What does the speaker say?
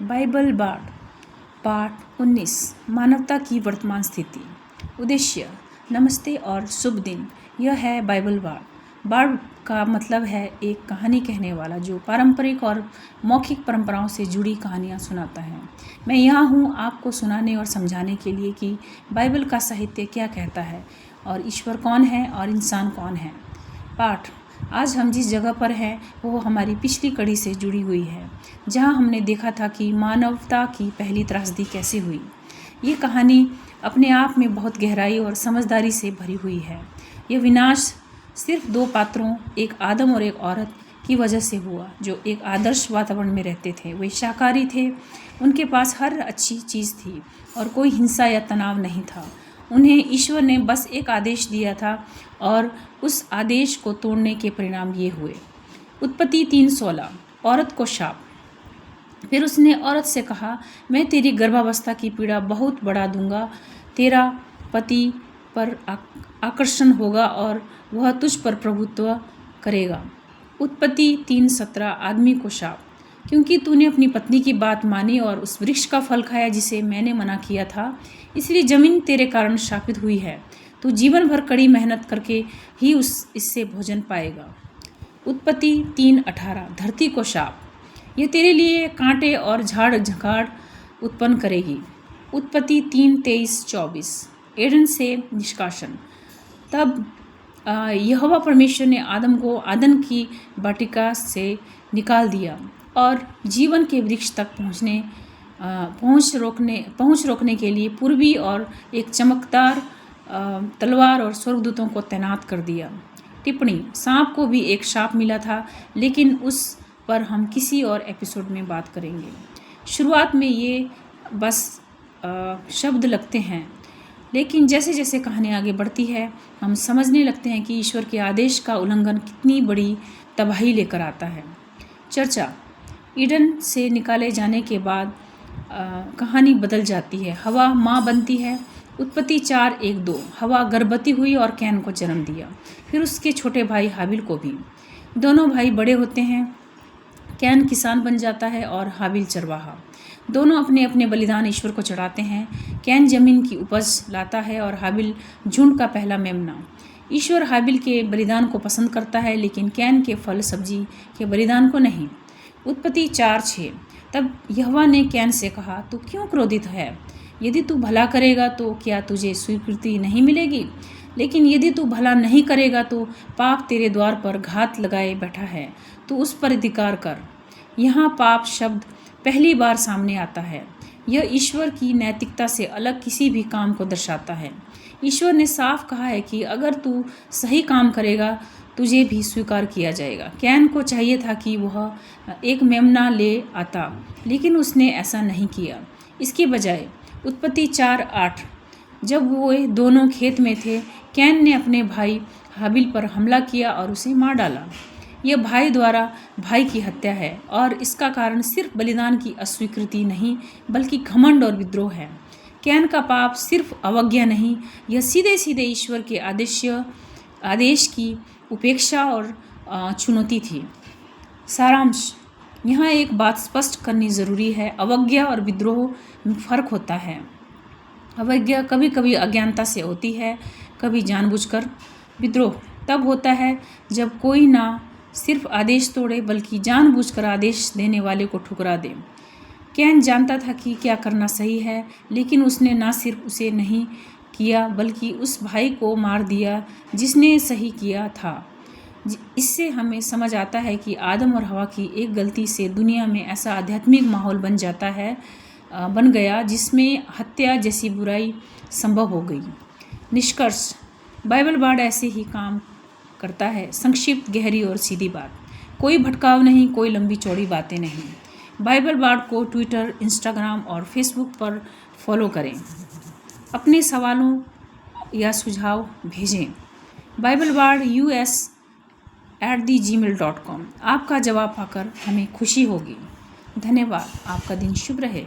Bible बाढ़ पाठ 19 मानवता की वर्तमान स्थिति। उद्देश्य। नमस्ते और शुभ दिन। यह है बाइबल बाढ़। बाढ़ का मतलब है एक कहानी कहने वाला जो पारंपरिक और मौखिक परंपराओं से जुड़ी कहानियाँ सुनाता है। मैं यहाँ हूँ आपको सुनाने और समझाने के लिए कि बाइबल का साहित्य क्या कहता है और ईश्वर कौन है और इंसान कौन है। पाठ। आज हम जिस जगह पर हैं वो हमारी पिछली कड़ी से जुड़ी हुई है, जहां हमने देखा था कि मानवता की पहली त्रासदी कैसे हुई। ये कहानी अपने आप में बहुत गहराई और समझदारी से भरी हुई है। यह विनाश सिर्फ दो पात्रों, एक आदम और एक औरत की वजह से हुआ जो एक आदर्श वातावरण में रहते थे। वे शाकाहारी थे, उनके पास हर अच्छी चीज़ थी और कोई हिंसा या तनाव नहीं था। उन्हें ईश्वर ने बस एक आदेश दिया था और उस आदेश को तोड़ने के परिणाम ये हुए। उत्पत्ति 3:16। औरत को शाप। फिर उसने औरत से कहा, मैं तेरी गर्भावस्था की पीड़ा बहुत बढ़ा दूंगा, तेरा पति पर आकर्षण होगा और वह तुझ पर प्रभुत्व करेगा। उत्पत्ति 3:17। आदमी को शाप। क्योंकि तूने अपनी पत्नी की बात मानी और उस वृक्ष का फल खाया जिसे मैंने मना किया था, इसलिए जमीन तेरे कारण शापित हुई है। तू जीवन भर कड़ी मेहनत करके ही इससे भोजन पाएगा। उत्पत्ति 3:18। धरती को शाप। यह तेरे लिए कांटे और झाड़ झंखाड़ उत्पन्न करेगी। उत्पत्ति 3:23-24। एडन से निष्कासन। तब यहोवा परमेश्वर ने आदम को आदन की वाटिका से निकाल दिया और जीवन के वृक्ष तक पहुंच रोकने के लिए पूर्वी और एक चमकदार तलवार और स्वर्गदूतों को तैनात कर दिया। टिप्पणी। सांप को भी एक शाप मिला था, लेकिन उस पर हम किसी और एपिसोड में बात करेंगे। शुरुआत में ये बस शब्द लगते हैं, लेकिन जैसे जैसे कहानी आगे बढ़ती है हम समझने लगते हैं कि ईश्वर के आदेश का उल्लंघन कितनी बड़ी तबाही लेकर आता है। चर्चा। ईडन से निकाले जाने के बाद कहानी बदल जाती है। हवा माँ बनती है। उत्पत्ति 4:1-2। हवा गर्भवती हुई और कैन को जन्म दिया, फिर उसके छोटे भाई हाबिल को भी। दोनों भाई बड़े होते हैं। कैन किसान बन जाता है और हाबिल चरवाहा। दोनों अपने अपने बलिदान ईश्वर को चढ़ाते हैं। कैन जमीन की उपज लाता है और हाबिल झुंड का पहला मेमना। ईश्वर हाबिल के बलिदान को पसंद करता है, लेकिन कैन के फल सब्जी के बलिदान को नहीं। उत्पत्ति 4:6। तब यहोवा ने कैन से कहा, तू क्यों क्रोधित है? यदि तू भला करेगा तो क्या तुझे स्वीकृति नहीं मिलेगी? लेकिन यदि तू भला नहीं करेगा तो पाप तेरे द्वार पर घात लगाए बैठा है, तू उस पर अधिकार कर। यहाँ पाप शब्द पहली बार सामने आता है। यह ईश्वर की नैतिकता से अलग किसी भी काम को दर्शाता है। ईश्वर ने साफ कहा है कि अगर तू सही काम करेगा तुझे भी स्वीकार किया जाएगा। कैन को चाहिए था कि वह एक मेमना ले आता, लेकिन उसने ऐसा नहीं किया। इसके बजाय उत्पत्ति 4:8। जब वो दोनों खेत में थे, कैन ने अपने भाई हाबिल पर हमला किया और उसे मार डाला। यह भाई द्वारा भाई की हत्या है और इसका कारण सिर्फ बलिदान की अस्वीकृति नहीं बल्कि घमंड और विद्रोह है। कैन का पाप सिर्फ अवज्ञा नहीं, यह सीधे सीधे ईश्वर के आदेश की उपेक्षा और चुनौती थी। सारांश। यहाँ एक बात स्पष्ट करनी ज़रूरी है, अवज्ञा और विद्रोह में फ़र्क होता है। अवज्ञा कभी कभी अज्ञानता से होती है, कभी जानबूझकर। विद्रोह तब होता है जब कोई ना सिर्फ आदेश तोड़े बल्कि जानबूझकर आदेश देने वाले को ठुकरा दे। कैन जानता था कि क्या करना सही है, लेकिन उसने ना सिर्फ उसे नहीं किया बल्कि उस भाई को मार दिया जिसने सही किया था। इससे हमें समझ आता है कि आदम और हवा की एक गलती से दुनिया में ऐसा आध्यात्मिक माहौल बन गया जिसमें हत्या जैसी बुराई संभव हो गई। निष्कर्ष। बाइबल बाढ़ ऐसे ही काम करता है। संक्षिप्त, गहरी और सीधी बात। कोई भटकाव नहीं, कोई लंबी चौड़ी बातें नहीं। बाइबल बाढ़ को ट्विटर, इंस्टाग्राम और फेसबुक पर फॉलो करें। अपने सवालों या सुझाव भेजें। बाइबल बाढ़ us@gmail.com। आपका जवाब पाकर हमें खुशी होगी। धन्यवाद। आपका दिन शुभ रहे।